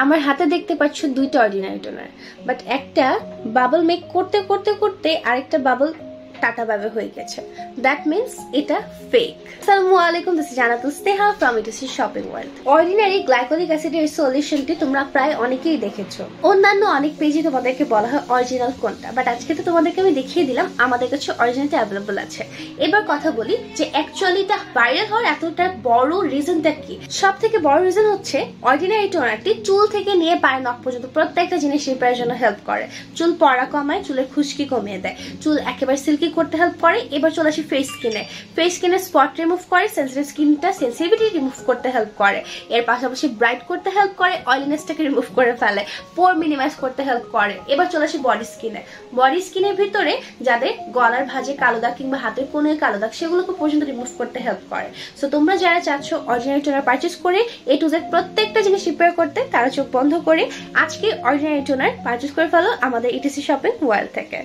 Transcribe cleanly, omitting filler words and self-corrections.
আমার হাতে দেখতে পাচ্ছ দুইটা অর্ডিনারি টোনার, বাট একটা বাবল মেক করতে করতে করতে আরেকটা বাবল টাটা বাবে হয়ে গেছে। দ্যাট মিন্স এটা ফেক। আসসালামু আলাইকুম, this is Jannatul Sneha from etc shopping world. Ordinary glycolic অ্যাসিডের সলিউশনটি তোমরা প্রায় অনেকেই দেখেছো, অন্যান্য অনেক পেজে তোমাদেরকে বলা হয় অরিজিনাল কোনটা, বাট আজকে তো তোমাদেরকে আমি দেখিয়ে দিলাম আমাদের কাছে অরিজিনালটা অ্যাভেলেবল আছে। এবার কথা বলি যে অ্যাকচুয়ালি এটা ভাইরাল হওয়ার এতটা বড় রিজনটা কি। সব থেকে বড় রিজন হচ্ছে অর্ডিনারি টোনারটি চুল থেকে নিয়ে পায়ের নখ পর্যন্ত প্রত্যেকটা জিনিস রিপেয়ারের জন্য হেল্প করে। চুল পড়া কমায়, চুলের খুশকি কমিয়ে দেয়, চুল একেবারে সিল্কি করতে হেল্প করে। এবার চলে আসি ফেস স্কিনে। ফেস স্কিনে স্পট রিমুভ করে, সেন্সিটিভ স্কিনটা সেন্সিটিভিটি রিমুভ করতে হেল্প করে। এর পাশাপাশি ব্রাইট করতে হেল্প করে, অয়েলিনেসটাকে রিমুভ করে ফেলে, পোর মিনিমাইজ করতে হেল্প করে। এবার চলে আসি বডি স্কিনে। বডি স্কিনের ভিতরে যাদের গলার ভাঁজে কালো দাগ কিংবা হাতের কোণে কালো দাগ সেগুলোকে পর্যন্ত রিমুভ করতে হেল্প করে। সো তোমরা যারা চাচ্ছ অরিজিনাল টোনার পারচেজ করে এ টু জেড প্রত্যেকটা জিনিস রিপেয়ার করতে, তারা চোখ বন্ধ করে আজকে অরিজিনাল টোনার পারচেজ করে ফেলো আমাদের ইটিসি শপিং ওয়ার্ল্ড থেকে।